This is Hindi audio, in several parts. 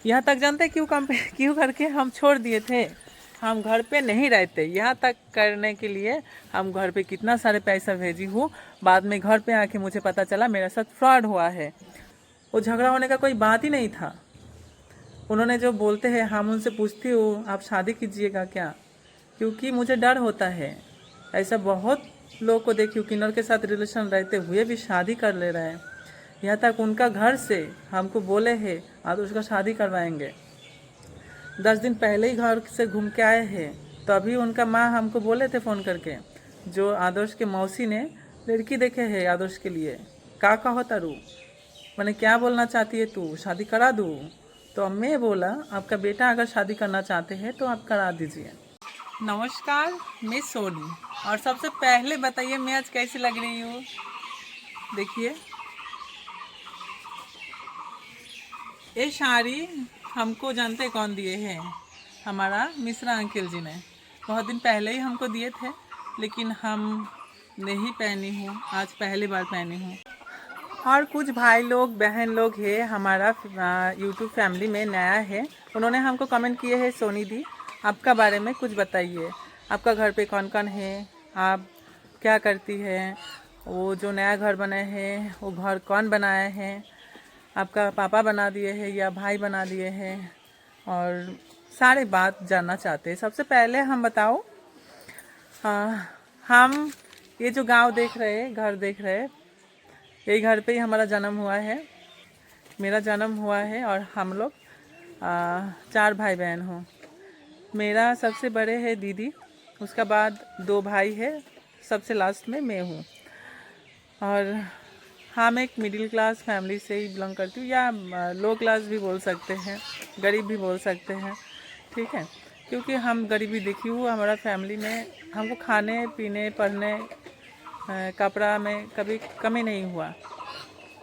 यहाँ तक जानते क्यों करके हम छोड़ दिए थे। हम घर पे नहीं रहते, यहाँ तक करने के लिए हम घर पे कितना सारे पैसा भेजी हूँ। बाद में घर पे आके मुझे पता चला मेरे साथ फ्रॉड हुआ है। वो झगड़ा होने का कोई बात ही नहीं था। उन्होंने जो बोलते हैं, हम उनसे पूछती हूँ आप शादी कीजिएगा क्या, क्योंकि मुझे डर होता है। ऐसा बहुत लोग को देखिए किन्नर के साथ रिलेशन रहते हुए भी शादी कर ले रहे हैं। यहाँ तक उनका घर से हमको बोले हैं आज उसका शादी करवाएंगे। 10 दिन पहले ही घर से घूम के आए हैं, तभी उनका माँ हमको बोले थे फ़ोन करके, जो आदर्श के मौसी ने लड़की देखे है आदर्श के लिए। का कहो तारू, मैंने क्या बोलना चाहती है तू, शादी करा दूँ? तो मैं बोला आपका बेटा अगर शादी करना चाहते हैं तो आप करा दीजिए। नमस्कार, मैं सोनी। और सबसे पहले बताइए मैं आज कैसी लग रही हूँ। देखिए ये साड़ी हमको जानते कौन दिए हैं, हमारा मिश्रा अंकल जी ने। बहुत दिन पहले ही हमको दिए थे, लेकिन हम नहीं पहनी हूँ, आज पहली बार पहनी हूँ। और कुछ भाई लोग बहन लोग हैं हमारा यूट्यूब फैमिली में नया है, उन्होंने हमको कमेंट किए हैं सोनी दी आपका बारे में कुछ बताइए, आपका घर पे कौन कौन है, आप क्या करती है, वो जो नया घर बने हैं वो घर कौन बनाए हैं, आपका पापा बना दिए हैं या भाई बना दिए हैं, और सारे बात जानना चाहते हैं। सबसे पहले हम बताओ, हम ये जो गांव देख रहे हैं, घर देख रहे हैं, यही घर पे ही हमारा जन्म हुआ है, मेरा जन्म हुआ है। और हम लोग 4 भाई बहन हों। मेरा सबसे बड़े है दीदी, उसका बाद 2 भाई है, सबसे लास्ट में मैं हूँ। और हम एक मिडिल क्लास फैमिली से ही बिलोंग करती हूँ, या लो क्लास भी बोल सकते हैं, गरीब भी बोल सकते हैं, ठीक है। क्योंकि हम गरीबी देखी हुआ हमारा फैमिली में, हमको खाने पीने पढ़ने कपड़ा में कभी कमी नहीं हुआ।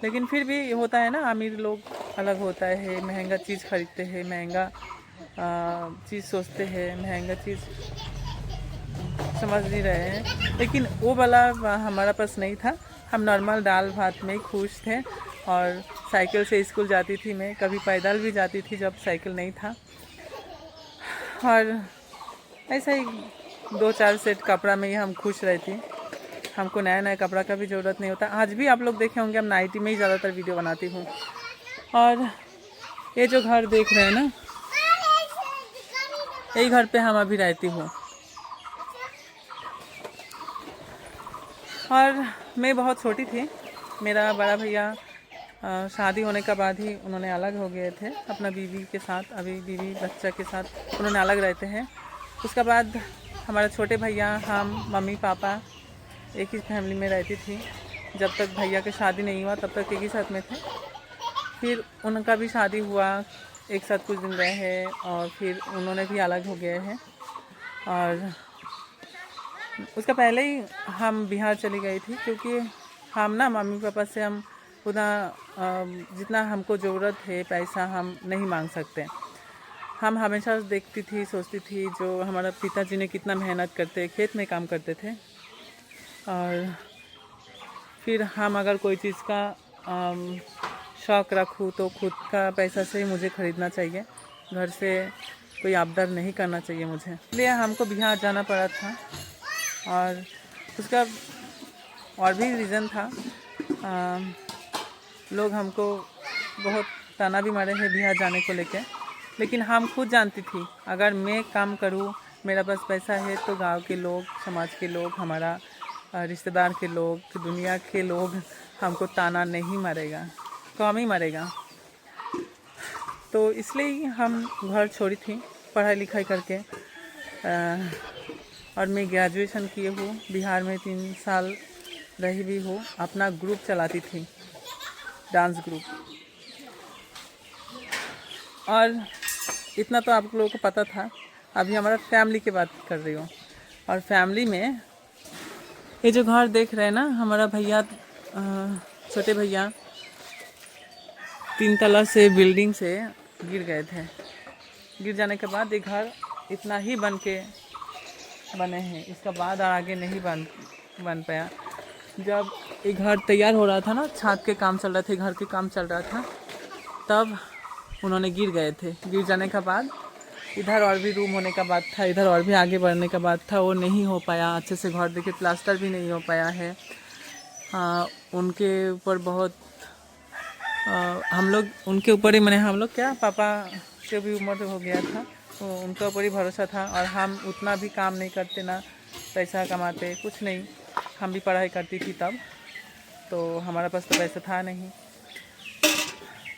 लेकिन फिर भी होता है ना, अमीर लोग अलग होता है, महंगा चीज़ खरीदते हैं, महंगा चीज़ सोचते हैं, महंगा चीज़ समझ नहीं रहे हैं। लेकिन वो वाला हमारा पास नहीं था, हम नॉर्मल दाल भात में खुश थे। और साइकिल से स्कूल जाती थी मैं, कभी पैदल भी जाती थी जब साइकिल नहीं था। और ऐसा ही 2-4 सेट कपड़ा में ही हम खुश रहती। हमको नया नया कपड़ा का भी ज़रूरत नहीं होता। आज भी आप लोग देखे होंगे हम नाइटी में ही ज़्यादातर वीडियो बनाती हूँ। और ये जो घर देख रहे हैं ना, यही घर पे हम अभी रहती हूँ। और मैं बहुत छोटी थी, मेरा बड़ा भैया शादी होने के बाद ही उन्होंने अलग हो गए थे अपना बीवी के साथ, अभी बीवी बच्चा के साथ उन्होंने अलग रहते हैं। उसके बाद हमारा छोटे भैया, हम मम्मी पापा एक ही फैमिली में रहती थी। जब तक भैया की शादी नहीं हुआ तब तक एक ही साथ में थे। फिर उनका भी शादी हुआ, एक साथ कुछ दिन रहे हैं, और फिर उन्होंने भी अलग हो गए हैं। और उसका पहले ही हम बिहार चली गई थी, क्योंकि हम ना मम्मी पापा से हम उतना जितना हमको ज़रूरत है पैसा हम नहीं मांग सकते। हम हमेशा देखती थी, सोचती थी जो हमारा पिताजी ने कितना मेहनत करते, खेत में काम करते थे। और फिर हम अगर कोई चीज़ का शौक़ रखूँ तो खुद का पैसा से ही मुझे ख़रीदना चाहिए, घर से कोई आबदार नहीं करना चाहिए मुझे, इसलिए हमको बिहार जाना पड़ा था। और उसका और भी रीज़न था, लोग हमको बहुत ताना भी मारे हैं बिहार जाने को लेके, लेकिन हम खुद जानती थी अगर मैं काम करूँ, मेरा पास पैसा है, तो गांव के लोग, समाज के लोग, हमारा रिश्तेदार के लोग, दुनिया के लोग हमको ताना नहीं मारेगा, कम ही मारेगा। तो इसलिए हम घर छोड़ी थी पढ़ाई लिखाई करके। और मैं ग्रेजुएशन किए हूँ, बिहार में 3 साल रही भी हूँ, अपना ग्रुप चलाती थी, डांस ग्रुप। और इतना तो आप लोगों को पता था। अभी हमारा फैमिली की बात कर रही हूँ। और फैमिली में ये जो घर देख रहे हैं ना, हमारा भैया, छोटे भैया 3 तला से बिल्डिंग से गिर गए थे। गिर जाने के बाद ये घर इतना ही बने हैं, इसका बाद आगे नहीं बन पाया। जब ये घर तैयार हो रहा था ना, छत के काम चल रहे थे, घर के काम चल रहा था, तब उन्होंने गिर गए थे। गिर जाने के बाद इधर और भी रूम होने का बात था, इधर और भी आगे बढ़ने का बात था, वो नहीं हो पाया अच्छे से। घर देखिए प्लास्टर भी नहीं हो पाया है। उनके ऊपर बहुत हम लोग उनके ऊपर ही मैंने हम लोग क्या पापा के भी उम्र हो गया था, तो उनके ऊपर ही भरोसा था। और हम उतना भी काम नहीं करते, ना पैसा कमाते, कुछ नहीं। हम भी पढ़ाई करती थी तब, तो हमारे पास तो पैसा था नहीं,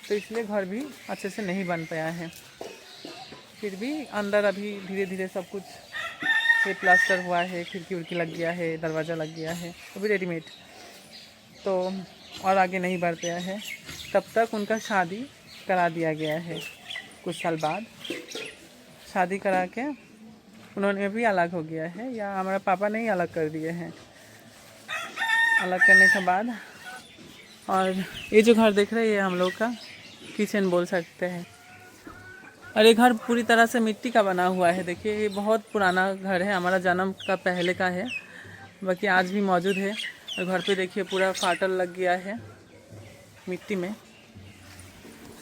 तो इसलिए घर भी अच्छे से नहीं बन पाया है। फिर भी अंदर अभी धीरे धीरे सब कुछ से प्लास्टर हुआ है, खिड़की उड़की लग गया है, दरवाज़ा लग गया है, वो भी रेडीमेड। तो और आगे नहीं बढ़ पाया है। तब तक उनका शादी करा दिया गया है। कुछ साल बाद शादी करा के उन्होंने भी अलग हो गया है, या हमारा पापा ने ही अलग कर दिए हैं। अलग करने के बाद और ये जो घर देख रहे हैं हम लोग का किचन बोल सकते हैं। और ये घर पूरी तरह से मिट्टी का बना हुआ है। देखिए ये बहुत पुराना घर है, हमारा जन्म का पहले का है, बाकी आज भी मौजूद है। और घर पे देखिए पूरा फाटल लग गया है मिट्टी में।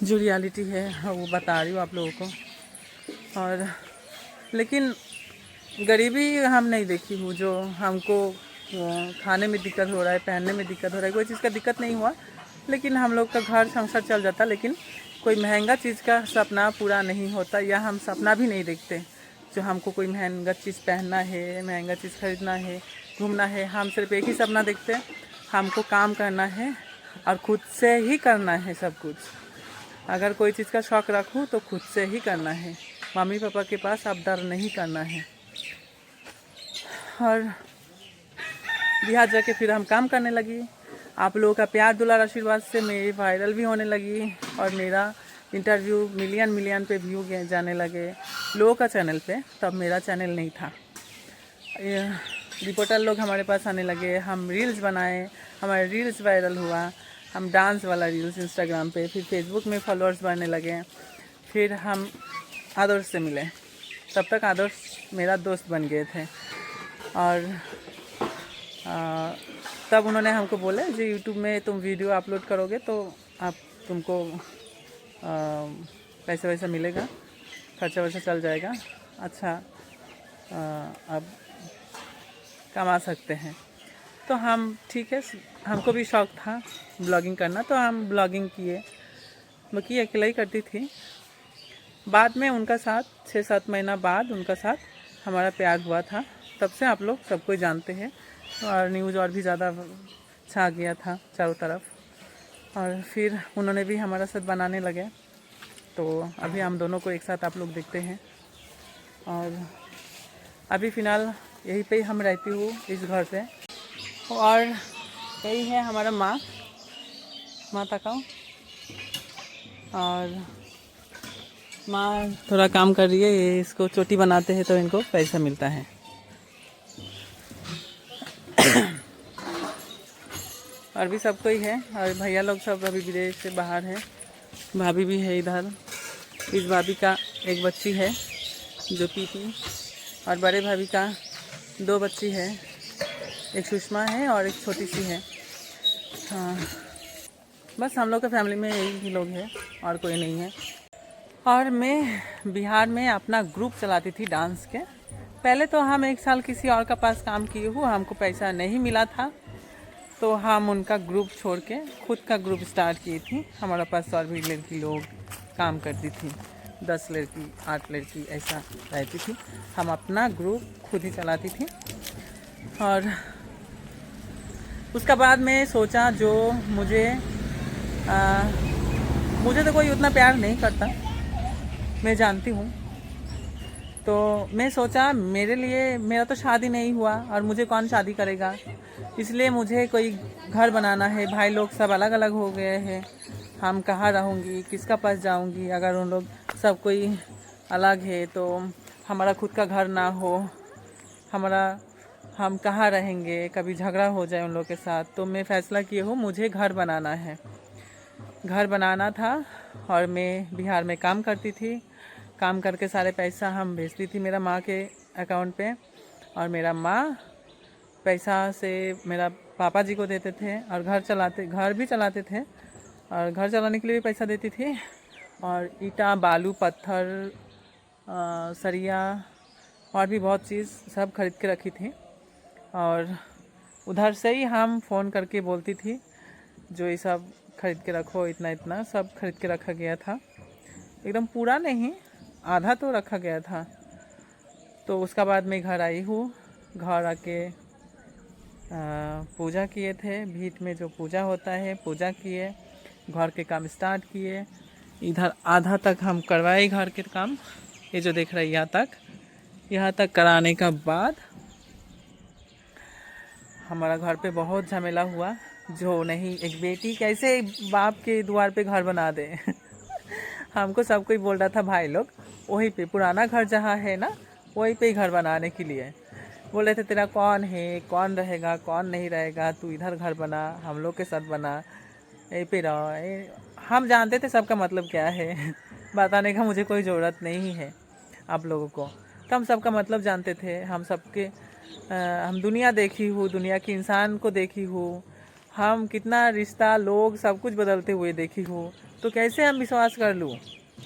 जो रियलिटी है वो बता रही हूँ आप लोगों को। और लेकिन गरीबी हम नहीं देखी हूँ जो हमको खाने में दिक्कत हो रहा है, पहनने में दिक्कत हो रहा है, कोई चीज़ का दिक्कत नहीं हुआ। लेकिन हम लोग का घर संसार चल जाता, लेकिन कोई महंगा चीज़ का सपना पूरा नहीं होता, या हम सपना भी नहीं देखते जो हमको कोई महंगा चीज़ पहनना है, महंगा चीज़ खरीदना है, घूमना है। हम सिर्फ एक ही सपना देखते हैं, हमको काम करना है और खुद से ही करना है सब कुछ। अगर कोई चीज़ का शौक़ रखूँ तो खुद से ही करना है, मम्मी पापा के पास अब डर नहीं करना है। और बिहार जाके फिर हम काम करने लगी। आप लोगों का प्यार दुलार आशीर्वाद से मेरी वायरल भी होने लगी, और मेरा इंटरव्यू मिलियन पे व्यू जाने लगे लोगों का चैनल पे। तब मेरा चैनल नहीं था। रिपोर्टर लोग हमारे पास आने लगे, हम रील्स बनाए, हमारे रील्स वायरल हुआ। हम डांस वाला रील्स इंस्टाग्राम पे, फिर फेसबुक में फॉलोअर्स बढ़ने लगे। फिर हम आदर्श से मिले, तब तक आदर्श मेरा दोस्त बन गए थे। और तब उन्होंने हमको बोले जो यूट्यूब में तुम वीडियो अपलोड करोगे तो तुमको पैसा वैसा मिलेगा, खर्चा वैसा चल जाएगा, अच्छा अब कमा सकते हैं। तो हम ठीक है, हमको भी शौक़ था ब्लॉगिंग करना, तो हम ब्लॉगिंग किए। बाकी अकेला ही करती थी। बाद में उनका साथ 6-7 महीना बाद उनका साथ हमारा प्यार हुआ था। तब से आप लोग सबको जानते हैं, और न्यूज़ और भी ज़्यादा छा गया था चारों तरफ। और फिर उन्होंने भी हमारा साथ बनाने लगे, तो अभी हम दोनों को एक साथ आप लोग देखते हैं। और अभी फ़िलहाल यहीं पे हम रहती हूँ, इस घर पे। और यही है हमारा माँ तकाओ। और माँ थोड़ा काम कर रही है, ये इसको चोटी बनाते हैं तो इनको पैसा मिलता है। और भी सब कोई है, और भैया लोग सब अभी विदेश से बाहर है। भाभी भी है इधर। इस भाभी का एक बच्ची है जो पीती, और बड़े भाभी का 2 बच्ची है, एक सुषमा है और एक छोटी सी है। हाँ, बस हम लोग का फैमिली में यही लोग हैं और कोई नहीं है। और मैं बिहार में अपना ग्रुप चलाती थी डांस के। पहले तो हम 1 साल किसी और का पास काम किए हुए, हमको पैसा नहीं मिला था, तो हम उनका ग्रुप छोड़ के खुद का ग्रुप स्टार्ट की थी। हमारे पास और भी लड़की लोग काम करती थी, 10 लड़की 8 लड़की ऐसा रहती थी। हम अपना ग्रुप खुद ही चलाती थी। और उसका बाद में सोचा जो मुझे तो कोई उतना प्यार नहीं करता, मैं जानती हूँ। तो मैं सोचा मेरा तो शादी नहीं हुआ और मुझे कौन शादी करेगा, इसलिए मुझे कोई घर बनाना है। भाई लोग सब अलग अलग हो गए हैं, हम कहाँ रहूँगी, किसका पास जाऊँगी। अगर उन लोग सब कोई अलग है तो हमारा खुद का घर ना हो, हम कहाँ रहेंगे, कभी झगड़ा हो जाए उन लोग के साथ। तो मैं फ़ैसला किए हूँ मुझे घर बनाना है, घर बनाना था। और मैं बिहार में काम करती थी, काम करके सारे पैसा हम भेजती थी मेरा माँ के अकाउंट पे, और मेरा माँ पैसा से मेरा पापा जी को देते थे, और घर भी चलाते थे, और घर चलाने के लिए भी पैसा देती थी। और ईंटा बालू पत्थर सरिया और भी बहुत चीज़ सब खरीद के रखी थी। और उधर से ही हम फ़ोन करके बोलती थी जो ये सब खरीद के रखो, इतना इतना सब खरीद के रखा गया था। एकदम पूरा नहीं, आधा तो रखा गया था। तो उसका बाद मैं घर आई हूँ। घर आके पूजा किए थे, भीट में जो पूजा होता है पूजा किए, घर के काम स्टार्ट किए। इधर आधा तक हम करवाए घर के काम, ये जो देख रहे हैं यहाँ तक कराने का बाद हमारा घर पे बहुत झमेला हुआ। जो नहीं, एक बेटी कैसे बाप के द्वार पे घर बना दे हमको सब कोई बोल रहा था भाई लोग, वहीं पे पुराना घर जहाँ है ना वहीं पे ही घर बनाने के लिए बोल रहे थे। तेरा कौन है, कौन रहेगा, कौन नहीं रहेगा, तू इधर घर बना, हम लोग के साथ बना, यहीं पे रहो। हम जानते थे सबका मतलब क्या है बताने का मुझे कोई ज़रूरत नहीं है आप लोगों को। तो हम सबका मतलब जानते थे। हम दुनिया देखी हूँ, दुनिया के इंसान को देखी हूँ, हम कितना रिश्ता लोग सब कुछ बदलते हुए देखी हूँ। तो कैसे हम विश्वास कर लूँ?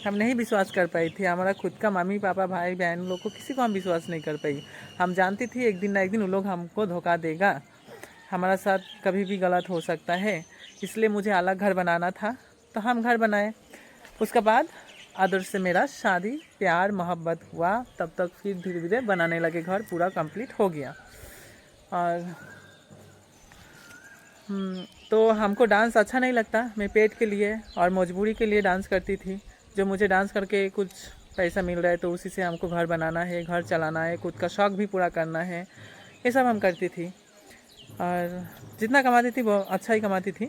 हम नहीं विश्वास कर पाई थी। हमारा खुद का मम्मी पापा भाई बहन लोग को किसी को हम विश्वास नहीं कर पाई। हम जानती थी एक दिन ना एक दिन वो लोग हमको धोखा देगा, हमारा साथ कभी भी गलत हो सकता है। इसलिए मुझे अलग घर बनाना था, तो हम घर बनाए। उसके बाद आदर्श से मेरा शादी प्यार मोहब्बत हुआ, तब तक फिर धीरे धीरे बनाने लगे, घर पूरा कंप्लीट हो गया। और तो हमको डांस अच्छा नहीं लगता, मैं पेट के लिए और मजबूरी के लिए डांस करती थी। जो मुझे डांस करके कुछ पैसा मिल रहा है तो उसी से हमको घर बनाना है, घर चलाना है, खुद का शौक़ भी पूरा करना है, ये सब हम करती थी। और जितना कमाती थी वो अच्छा ही कमाती थी,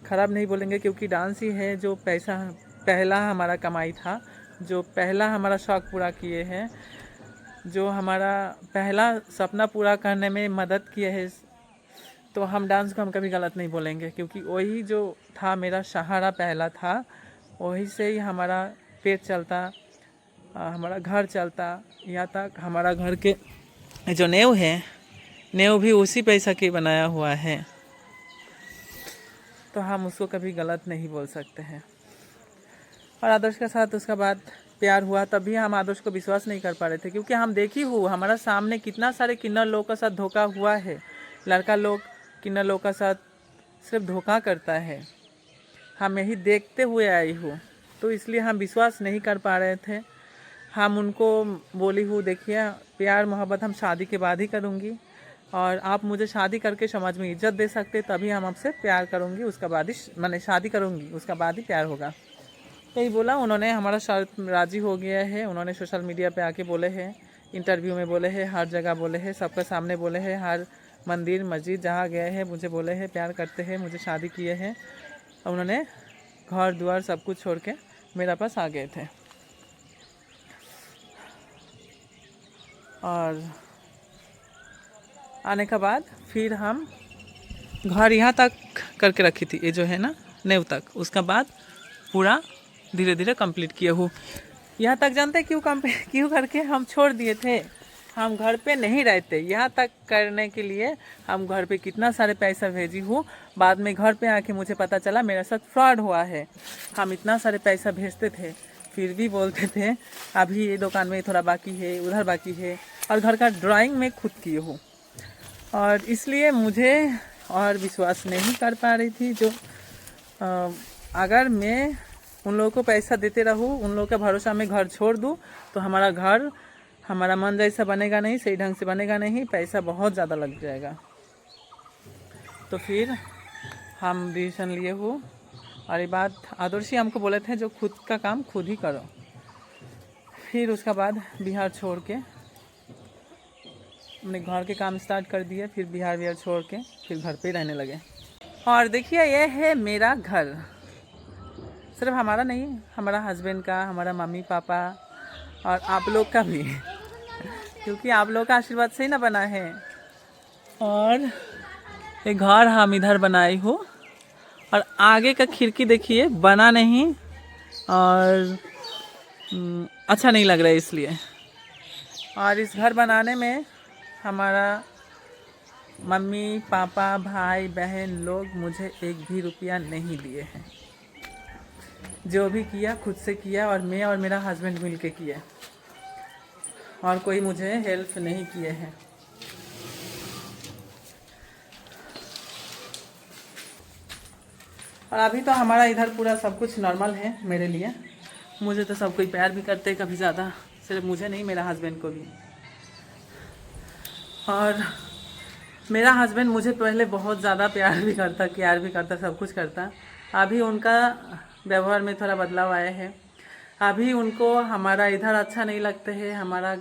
ख़राब नहीं बोलेंगे, क्योंकि डांस ही है जो पैसा पहला हमारा कमाई था, जो पहला हमारा शौक़ पूरा किए हैं, जो हमारा पहला सपना पूरा करने में मदद किए है। तो हम डांस को हम कभी गलत नहीं बोलेंगे, क्योंकि वही जो था मेरा सहारा पहला था, वही से ही हमारा पेट चलता, हमारा घर चलता। यहाँ तक हमारा घर के जो नींव है, नींव भी उसी पैसा के बनाया हुआ है, तो हम उसको कभी गलत नहीं बोल सकते हैं। और आदर्श के साथ उसका बाद प्यार हुआ, तभी हम आदर्श को विश्वास नहीं कर पा रहे थे, क्योंकि हम देखी हुआ हमारा सामने कितना सारे किन्नर लोग का साथ धोखा हुआ है। लड़का लोग किन्नर लोग का साथ सिर्फ धोखा करता है, हम यही देखते हुए आई हूँ, तो इसलिए हम विश्वास नहीं कर पा रहे थे। हम उनको बोली हूँ देखिए प्यार मोहब्बत हम शादी के बाद ही करूँगी, और आप मुझे शादी करके समाज में इज्जत दे सकते तभी हम आपसे प्यार करूँगी, उसका बाद ही मैंने शादी करूँगी, उसका बाद ही प्यार होगा। यही बोला उन्होंने, हमारा शर्त राज़ी हो गया है। उन्होंने सोशल मीडिया पे आके बोले हैं, इंटरव्यू में बोले हैं, हर जगह बोले हैं, सबके सामने बोले हैं, हर मंदिर मस्जिद जहाँ गए हैं मुझे बोले हैं प्यार करते हैं, मुझे शादी किए हैं। उन्होंने घर द्वार सब कुछ छोड़ के मेरा पास आ गए थे। और आने के बाद फिर हम घर यहाँ तक करके रखी थी, ये जो है ना नींव तक, उसका बाद पूरा धीरे धीरे कंप्लीट किए हूँ। यहाँ तक जानते क्यों करके हम छोड़ दिए थे? हम घर पे नहीं रहते, यहाँ तक करने के लिए हम घर पे कितना सारे पैसा भेजी हूँ। बाद में घर पे आके मुझे पता चला मेरा साथ फ्रॉड हुआ है। हम इतना सारे पैसा भेजते थे, फिर भी बोलते थे अभी ये दुकान में थोड़ा बाकी है, उधर बाकी है, और घर का ड्राइंग में खुद किए हूँ। और इसलिए मुझे और विश्वास नहीं कर पा रही थी। जो अगर मैं उन लोगों को पैसा देते रहूँ, उन लोगों का भरोसा में घर छोड़ दूँ, तो हमारा घर हमारा मन जैसा बनेगा नहीं, सही ढंग से बनेगा नहीं, पैसा बहुत ज़्यादा लग जाएगा। तो फिर हम डिसीजन लिए हो, और ये बात आदर्शी हमको बोले थे जो खुद का काम खुद ही करो। फिर उसका बाद बिहार छोड़ के अपने घर के काम स्टार्ट कर दिए, फिर बिहार छोड़ के फिर घर पे रहने लगे। और देखिए ये है मेरा घर, सिर्फ हमारा नहीं, हमारा हस्बैंड का, हमारा मम्मी पापा और आप लोग का भी क्योंकि आप लोग का आशीर्वाद से ही ना बना है। और ये घर हम इधर बनाई हूँ, और आगे का खिड़की देखिए बना नहीं, और अच्छा नहीं लग रहा है इसलिए। और इस घर बनाने में हमारा मम्मी पापा भाई बहन लोग मुझे एक भी रुपया नहीं दिए हैं। जो भी किया खुद से किया, और मैं और मेरा हस्बैंड मिल के किए, और कोई मुझे हेल्प नहीं किए हैं। और अभी तो हमारा इधर पूरा सब कुछ नॉर्मल है मेरे लिए। मुझे तो सब कोई प्यार भी करते हैं, कभी ज़्यादा, सिर्फ मुझे नहीं, मेरा हस्बैंड को भी। और मेरा हस्बैंड मुझे पहले बहुत ज़्यादा प्यार भी करता, केयर भी करता, सब कुछ करता। अभी उनका व्यवहार में थोड़ा बदलाव आया है। अभी उनको हमारा इधर अच्छा नहीं लगता है।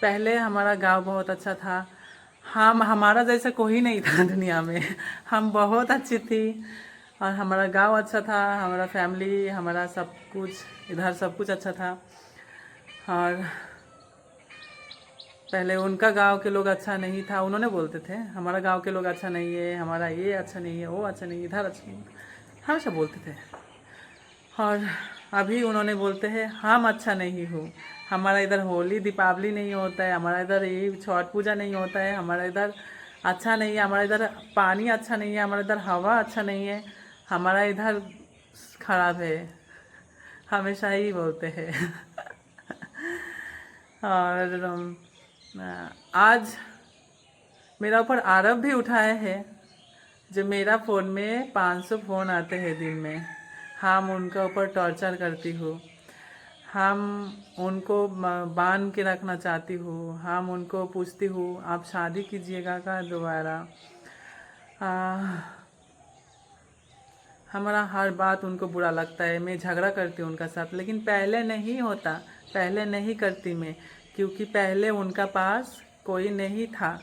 पहले हमारा गांव बहुत अच्छा था। हमारा जैसा कोई नहीं था दुनिया में। हम बहुत अच्छी थी, और हमारा गांव अच्छा था, हमारा फैमिली, हमारा सब कुछ इधर सब कुछ अच्छा था। और पहले उनका गांव के लोग अच्छा नहीं था, उन्होंने बोलते थे हमारा गांव के लोग अच्छा नहीं है, हमारा ये अच्छा नहीं है, वो अच्छा नहीं है, इधर अच्छा नहीं है, हमेशा बोलते थे। और अभी उन्होंने बोलते हैं हम अच्छा नहीं हो, हमारा इधर होली दीपावली नहीं होता है, हमारा इधर ये छठ पूजा नहीं होता है, हमारा इधर अच्छा नहीं है, हमारा इधर पानी अच्छा नहीं है, हमारा इधर हवा अच्छा नहीं है, हमारा इधर खराब है, हमेशा ही बोलते हैं। और आज मेरा ऊपर आरोप भी उठाया है, जो मेरा फ़ोन में 500 फ़ोन आते हैं दिन में, हम उनका ऊपर टॉर्चर करती हूँ, हम उनको बांध के रखना चाहती हूँ, हम उनको पूछती हूँ आप शादी कीजिएगा का दोबारा। हमारा हर बात उनको बुरा लगता है। मैं झगड़ा करती हूँ उनका साथ, लेकिन पहले नहीं होता, पहले नहीं करती मैं, क्योंकि पहले उनका पास कोई नहीं था,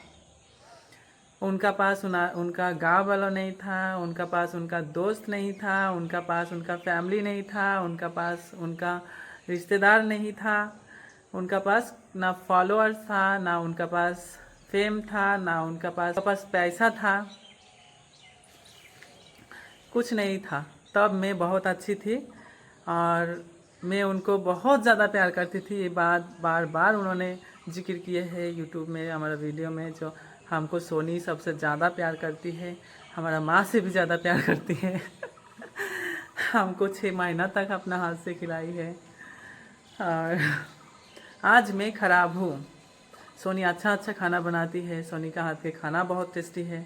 उनका पास उनका गांव वाला नहीं था, उनका पास उनका दोस्त नहीं था, उनका पास उनका फैमिली नहीं था, उनका पास उनका रिश्तेदार नहीं था, उनका पास ना फॉलोअर्स था, ना उनका पास फेम था, ना उनका पास पैसा था, कुछ नहीं था। तब मैं बहुत अच्छी थी, और मैं उनको बहुत ज़्यादा प्यार करती थी। ये बात बार बार उन्होंने जिक्र किए है यूट्यूब में, हमारा वीडियो में, जो हमको सोनी सबसे ज़्यादा प्यार करती है, हमारा माँ से भी ज़्यादा प्यार करती है। हमको 6 महीना तक अपना हाथ से खिलाई है। और आज मैं ख़राब हूँ। सोनी अच्छा अच्छा खाना बनाती है, सोनी का हाथ के खाना बहुत टेस्टी है।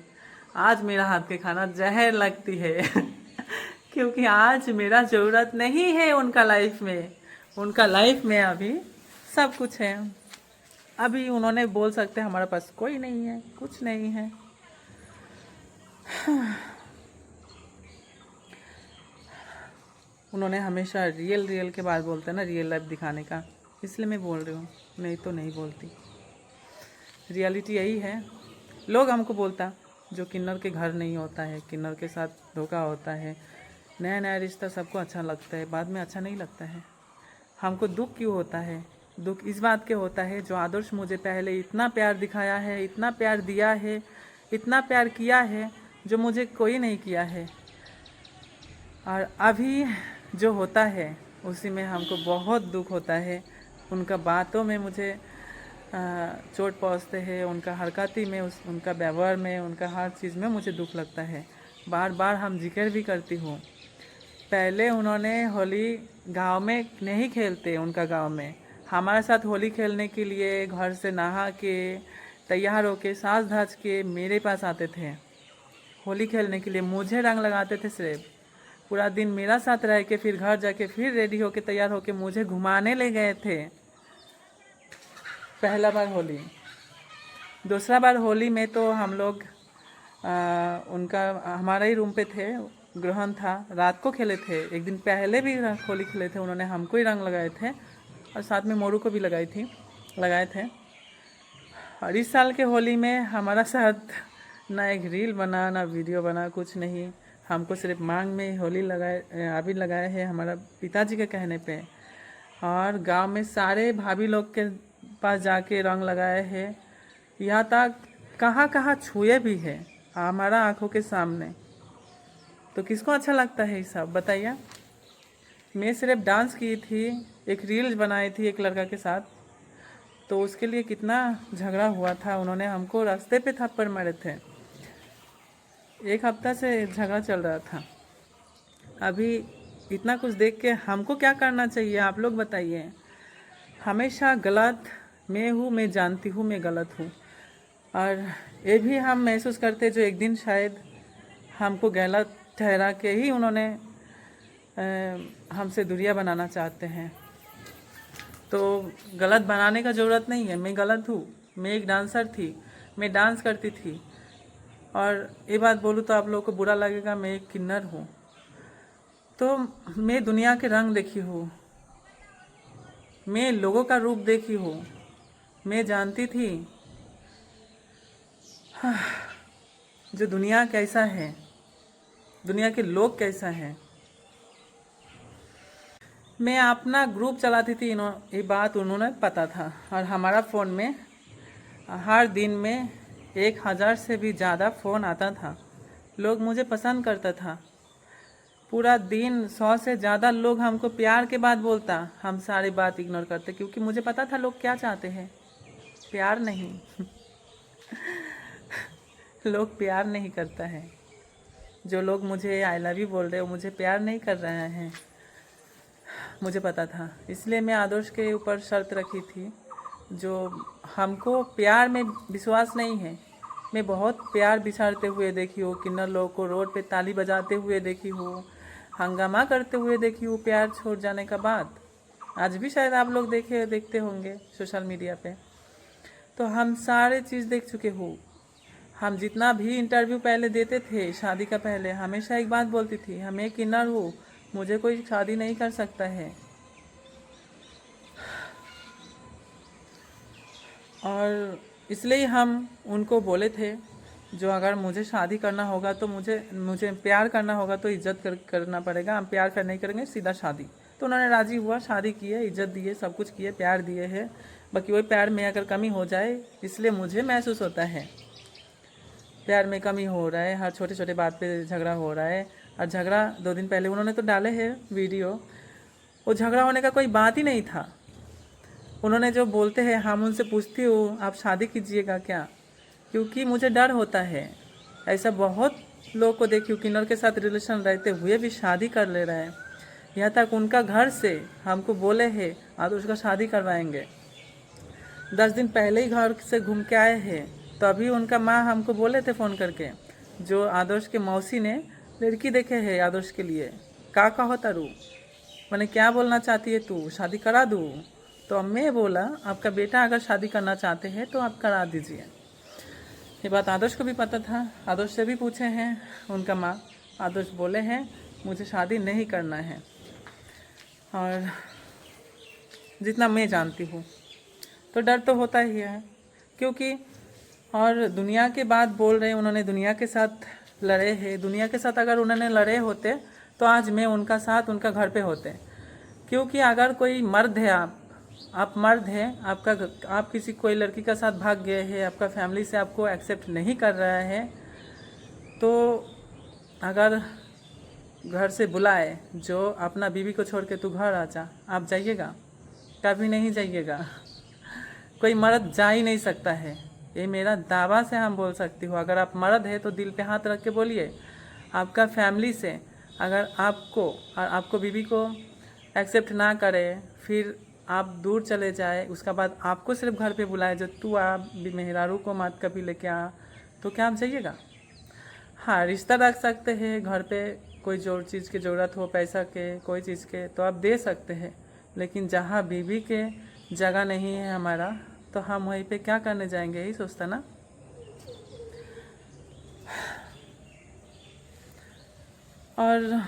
आज मेरा हाथ के खाना जहर लगती है। क्योंकि आज मेरा ज़रूरत नहीं है उनका लाइफ में। उनका लाइफ में अभी सब कुछ है। अभी उन्होंने बोल सकते हैं हमारे पास कोई नहीं है, कुछ नहीं है। उन्होंने हमेशा रियल के बारे बोलते हैं ना, रियल लाइफ दिखाने का, इसलिए मैं बोल रही हूँ, नहीं तो नहीं बोलती। रियलिटी यही है। लोग हमको बोलता जो किन्नर के घर नहीं होता है, किन्नर के साथ धोखा होता है, नया नया रिश्ता सबको अच्छा लगता है, बाद में अच्छा नहीं लगता है। हमको दुख क्यों होता है? दुख इस बात के होता है, जो आदर्श मुझे पहले इतना प्यार दिखाया है, इतना प्यार दिया है, इतना प्यार किया है, जो मुझे कोई नहीं किया है। और अभी जो होता है उसी में हमको बहुत दुख होता है। उनका बातों में मुझे चोट पहुँचते हैं, उनका हरकती में, उनका व्यवहार में, उनका हर चीज़ में मुझे दुख लगता है। बार बार हम जिक्र भी करती हूँ। पहले उन्होंने होली गांव में नहीं खेलते, उनका गांव में हमारे साथ होली खेलने के लिए घर से नहा के तैयार होके साज धाज के मेरे पास आते थे होली खेलने के लिए। मुझे रंग लगाते थे सिर्फ, पूरा दिन मेरा साथ रह के फिर घर जाके फिर रेडी होके तैयार होके मुझे घुमाने ले गए थे। पहला बार होली। दूसरा बार होली में तो हम लोग उनका हमारे ही रूम पे थे, ग्रहण था, रात को खेले थे। एक दिन पहले भी होली खेले थे, उन्होंने हमको ही रंग लगाए थे और साथ में मोरू को भी लगाए थे। और इस साल के होली में हमारा साथ ना एक रील बना, ना वीडियो बना, कुछ नहीं। हमको सिर्फ मांग में होली अबीर लगाए है हमारा पिताजी के कहने पे। और गांव में सारे भाभी लोग के पास जाके रंग लगाए हैं, यहाँ तक कहाँ कहाँ छुए भी है हमारा आंखों के सामने। तो किसको अच्छा लगता है ये सब, बताइए। मैं सिर्फ डांस की थी, एक रील्स बनाई थी एक लड़का के साथ, तो उसके लिए कितना झगड़ा हुआ था। उन्होंने हमको रास्ते पे थप्पड़ मारे थे। 1 हफ्ता से झगड़ा चल रहा था। अभी इतना कुछ देख के हमको क्या करना चाहिए, आप लोग बताइए। हमेशा गलत मैं हूँ, मैं जानती हूँ मैं गलत हूँ, और ये भी हम महसूस करते जो एक दिन शायद हमको गलत ठहरा के ही उन्होंने हमसे दूरियां बनाना चाहते हैं। तो गलत बनाने का ज़रूरत नहीं है। मैं गलत हूँ, मैं एक डांसर थी, मैं डांस करती थी, और ये बात बोलूँ तो आप लोगों को बुरा लगेगा, मैं एक किन्नर हूँ। तो मैं दुनिया के रंग देखी हूँ, मैं लोगों का रूप देखी हूँ, मैं जानती थी जो दुनिया कैसा है, दुनिया के लोग कैसा है। मैं अपना ग्रुप चलाती थी, ये बात उन्होंने पता था, और हमारा फ़ोन में हर दिन में 1000 से भी ज़्यादा फ़ोन आता था। लोग मुझे पसंद करता था, पूरा दिन 100 से ज़्यादा लोग हमको प्यार के बात बोलता, हम सारी बात इग्नोर करते, क्योंकि मुझे पता था लोग क्या चाहते हैं, प्यार नहीं। लोग प्यार नहीं करता है। जो लोग मुझे आई लव यू बोल रहे हो, मुझे प्यार नहीं कर रहे हैं, मुझे पता था। इसलिए मैं आदर्श के ऊपर शर्त रखी थी, जो हमको प्यार में विश्वास नहीं है। मैं बहुत प्यार बिछाड़ते हुए देखी हूँ, किन्नर लोगों को रोड पे ताली बजाते हुए देखी हूँ, हंगामा करते हुए देखी हूँ प्यार छोड़ जाने का बाद। आज भी शायद आप लोग देखते होंगे सोशल मीडिया पे। तो हम सारे चीज़ देख चुके हो। हम जितना भी इंटरव्यू पहले देते थे शादी का पहले, हमेशा एक बात बोलती थी, हम एक किन्नर हूँ, मुझे कोई शादी नहीं कर सकता है। और इसलिए हम उनको बोले थे, जो अगर मुझे शादी करना होगा तो मुझे प्यार करना होगा तो इज्जत करना पड़ेगा, हम प्यार कर नहीं करेंगे, सीधा शादी। तो उन्होंने राज़ी हुआ, शादी किए, इज्जत दिए, सब कुछ किए, प्यार दिए है। बाकी वही प्यार में अगर कमी हो जाए, इसलिए मुझे महसूस होता है प्यार में कमी हो रहा है, हर छोटे छोटे बात पे झगड़ा हो रहा है। और झगड़ा 2 दिन पहले उन्होंने तो डाले हैं वीडियो, वो झगड़ा होने का कोई बात ही नहीं था। उन्होंने जो बोलते हैं, हम उनसे पूछती हूँ आप शादी कीजिएगा क्या, क्योंकि मुझे डर होता है। ऐसा बहुत लोग को देखी, किन्नर के साथ रिलेशन रहते हुए भी शादी कर ले रहे हैं। यहाँ तक उनका घर से हमको बोले हैं आप उसका शादी करवाएंगे। 10 दिन पहले ही घर से घूम के आए हैं, तो अभी उनका माँ हमको बोले थे फ़ोन करके, जो आदर्श के मौसी ने लड़की देखे है आदर्श के लिए, का होता रू, मैंने क्या बोलना चाहती है तू, शादी करा दूँ? तो मैं बोला आपका बेटा अगर शादी करना चाहते हैं तो आप करा दीजिए। ये बात आदर्श को भी पता था, आदर्श से भी पूछे हैं उनका माँ, आदर्श बोले हैं मुझे शादी नहीं करना है। और जितना मैं जानती हूँ तो डर तो होता ही है, क्योंकि और दुनिया के बात बोल रहे हैं, उन्होंने दुनिया के साथ लड़े हैं। दुनिया के साथ अगर उन्होंने लड़े होते तो आज मैं उनका साथ उनका घर पे होते। क्योंकि अगर कोई मर्द है, आप मर्द हैं, आप किसी कोई लड़की का साथ भाग गए हैं, आपका फैमिली से आपको एक्सेप्ट नहीं कर रहा है, तो अगर घर से बुलाए जो अपना बीवी को छोड़ के तू घर आ जा, आप जाइएगा? कभी नहीं जाइएगा। कोई मर्द जा ही नहीं सकता है, ये मेरा दावा से हम बोल सकती हूँ। अगर आप मर्द है तो दिल पे हाथ रख के बोलिए, आपका फैमिली से अगर आपको बीवी को एक्सेप्ट ना करे, फिर आप दूर चले जाए, उसका बाद आपको सिर्फ घर पे बुलाए जो तू आ मेहरारू को मत कभी लेके आ, तो क्या आप जाइएगा? हाँ, रिश्ता रख सकते हैं, घर पे कोई जो चीज़ की ज़रूरत हो, पैसा के कोई चीज़ के, तो आप दे सकते हैं। लेकिन जहाँ बीवी के जगह नहीं है हमारा, तो हम वहीं पे क्या करने जाएंगे, यही सोचता ना। और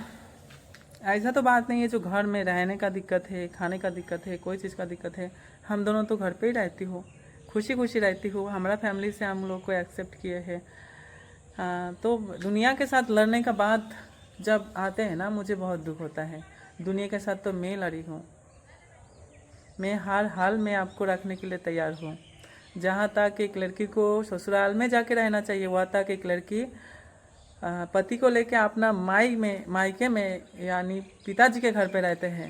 ऐसा तो बात नहीं है जो घर में रहने का दिक्कत है, खाने का दिक्कत है, कोई चीज़ का दिक्कत है। हम दोनों तो घर पे ही रहती हो, खुशी खुशी रहती हो। हमारा फैमिली से हम लोग को एक्सेप्ट किए हैं। तो दुनिया के साथ लड़ने का बात जब आते हैं ना, मुझे बहुत दुख होता है। दुनिया के साथ तो मैं लड़ी हूँ, मैं हर हाल में आपको रखने के लिए तैयार हूँ। जहाँ तक एक लड़की को ससुराल में जाके रहना चाहिए, वहाँ तक एक लड़की पति को लेके अपना मायके में यानी पिताजी के घर पे रहते हैं,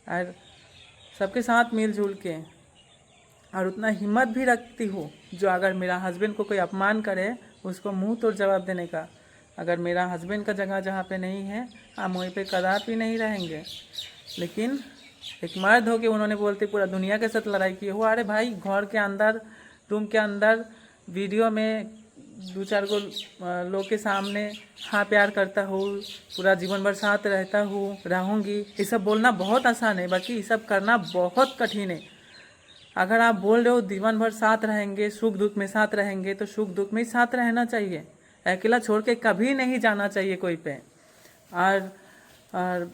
और सबके साथ मिलजुल के, और उतना हिम्मत भी रखती हूँ जो अगर मेरा हस्बैंड को कोई अपमान करे उसको मुंह तोड़ जवाब देने का, अगर मेरा हस्बैंड का जगह जहाँ पे नहीं है हम वहीं पे कदापि नहीं रहेंगे। लेकिन एक मर्द हो के उन्होंने बोलते पूरा दुनिया के साथ लड़ाई की हो। अरे भाई, घर के अंदर, रूम के अंदर, वीडियो में 2-4 को लोग के सामने हाँ प्यार करता हूँ, पूरा जीवन भर साथ रहता हूँ, रहूँगी, ये सब बोलना बहुत आसान है, बाकी ये सब करना बहुत कठिन है। अगर आप बोल रहे हो जीवन भर साथ रहेंगे, सुख दुख में साथ रहेंगे, तो सुख दुख में ही साथ रहना चाहिए। अकेला छोड़ के कभी नहीं जाना चाहिए कोई पे। और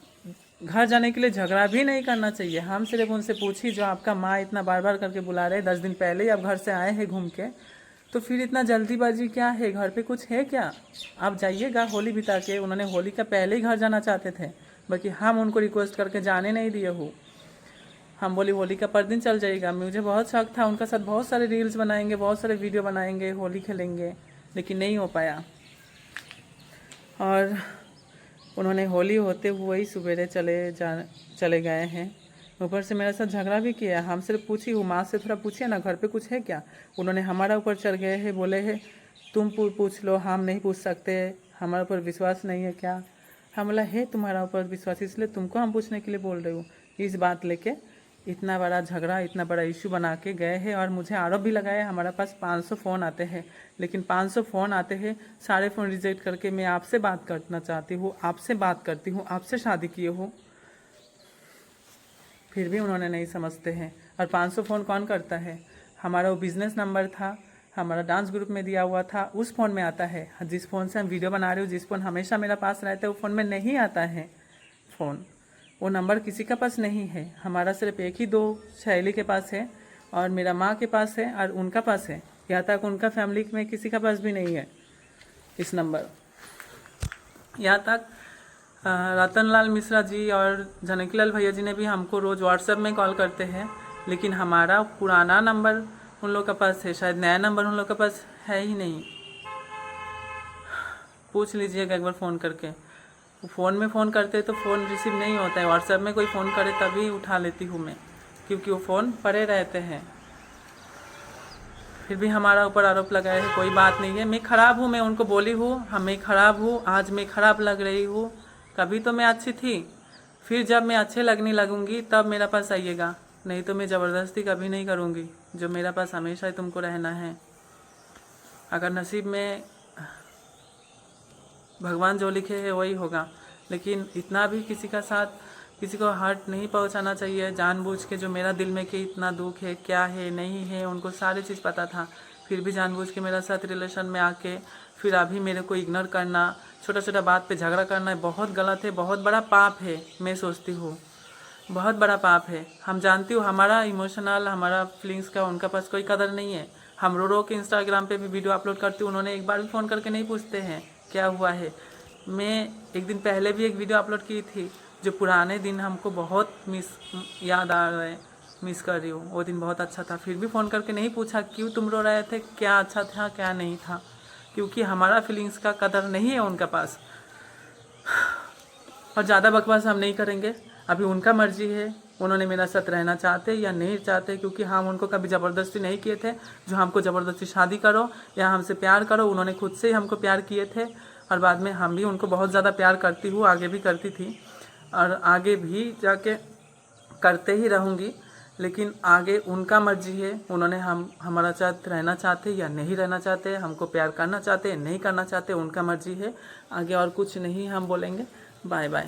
घर जाने के लिए झगड़ा भी नहीं करना चाहिए। हम सिर्फ उनसे पूछी, जो आपका माँ इतना बार बार करके बुला रहे, 10 दिन पहले ही आप घर से आए हैं घूम के, तो फिर इतना जल्दीबाजी क्या है? घर पे कुछ है क्या? आप जाइएगा होली बिता के। उन्होंने होली का पहले ही घर जाना चाहते थे, बाकी हम उनको रिक्वेस्ट करके जाने नहीं दिए हो। हम बोली होली का पर दिन चल जाएगा। मुझे बहुत शौक था उनका साथ बहुत सारे रील्स बनाएंगे, बहुत सारे वीडियो बनाएंगे, होली खेलेंगे, लेकिन नहीं हो पाया। और उन्होंने होली होते हुए ही सवेरे चले गए हैं। ऊपर से मेरे साथ झगड़ा भी किया। हम सिर्फ पूछी हूँ, माँ से थोड़ा पूछिए ना घर पे कुछ है क्या। उन्होंने हमारा ऊपर चढ़ गए हैं, बोले हैं तुम पूछ लो, हम नहीं पूछ सकते, हमारे ऊपर विश्वास नहीं है क्या। हम बोला है तुम्हारा ऊपर विश्वास, इसलिए तुमको हम पूछने के लिए बोल रहे हो। इस बात लेके इतना बड़ा झगड़ा, इतना बड़ा इशू बना के गए हैं। और मुझे आरोप भी लगाया, हमारे पास 500 फ़ोन आते हैं, लेकिन 500 फ़ोन आते हैं, सारे फ़ोन रिजेक्ट करके मैं आपसे बात करना चाहती हूँ, आपसे बात करती हूँ, आपसे शादी किए हो, फिर भी उन्होंने नहीं समझते हैं। और 500 फ़ोन कौन करता है? हमारा वो बिज़नेस नंबर था, हमारा डांस ग्रुप में दिया हुआ था, उस फ़ोन में आता है। जिस फ़ोन से हम वीडियो बना रहे हो, जिस फ़ोन हमेशा मेरा पास रहता है, वो फ़ोन में नहीं आता है फ़ोन। वो नंबर किसी का पास नहीं है। हमारा सिर्फ एक ही 2 सहेली के पास है, और मेरा माँ के पास है, और उनका पास है। यहाँ तक उनका फैमिली में किसी का पास भी नहीं है इस नंबर। यहाँ तक रतनलाल मिश्रा जी और जानकीलाल भैया जी ने भी हमको रोज़ व्हाट्सएप में कॉल करते हैं, लेकिन हमारा पुराना नंबर उन लोग के पास है, शायद नया नंबर उन लोग के पास है ही नहीं। पूछ लीजिएगा एक बार फ़ोन करके। फ़ोन में फ़ोन करते तो फ़ोन रिसीव नहीं होता है, व्हाट्सएप में कोई फ़ोन करे तभी उठा लेती हूँ मैं, क्योंकि वो फ़ोन पड़े रहते हैं। फिर भी हमारा ऊपर आरोप लगाए है। कोई बात नहीं है, मैं ख़राब हूँ, मैं उनको बोली हूँ, हाँ मैं ख़राब हूँ, आज मैं ख़राब लग रही हूँ, कभी तो मैं अच्छी थी, फिर जब मैं अच्छे लगने लगूँगी तब मेरे पास आइएगा, नहीं तो मैं ज़बरदस्ती कभी नहीं करूँगी। जो मेरे पास हमेशा ही तुमको रहना है। अगर नसीब में भगवान जो लिखे है वही होगा, लेकिन इतना भी किसी का साथ, किसी को हर्ट नहीं पहुंचाना चाहिए जानबूझ के। जो मेरा दिल में कि इतना दुख है, क्या है, नहीं है, उनको सारी चीज़ पता था, फिर भी जानबूझ के मेरे साथ रिलेशन में आके फिर अभी मेरे को इग्नोर करना, छोटा छोटा बात पे झगड़ा करना बहुत गलत है, बहुत बड़ा पाप है। मैं सोचती हूँ बहुत बड़ा पाप है। हम जानती हूँ हमारा इमोशनल, हमारा फीलिंग्स का उनका पास कोई कदर नहीं है। हम रो रो के इंस्टाग्राम पे भी वीडियो अपलोड करती हूँ, उन्होंने एक बार भी फ़ोन करके नहीं पूछते हैं क्या हुआ है। मैं एक दिन पहले भी एक वीडियो अपलोड की थी, जो पुराने दिन हमको बहुत याद आ रहे, मिस कर रही हूँ। वो दिन बहुत अच्छा था, फिर भी फ़ोन करके नहीं पूछा क्यों तुम रो रहे थे, क्या अच्छा था क्या नहीं था, क्योंकि हमारा फीलिंग्स का कदर नहीं है उनका पास। और ज़्यादा बकवास हम नहीं करेंगे, अभी उनका मर्जी है, उन्होंने मेरा साथ रहना चाहते या नहीं चाहते, क्योंकि हम उनको कभी ज़बरदस्ती नहीं किए थे। जो हमको ज़बरदस्ती शादी करो या हमसे प्यार करो, उन्होंने खुद से ही हमको प्यार किए थे। और बाद में हम भी उनको बहुत ज़्यादा प्यार करती हूँ, आगे भी करती थी और आगे भी जाके करते ही रहूँगी। लेकिन आगे उनका मर्जी है, उन्होंने हमारा साथ रहना चाहते या नहीं रहना चाहते, हमको प्यार करना चाहते नहीं करना चाहते, उनका मर्जी है। आगे और कुछ नहीं हम बोलेंगे। Bye bye.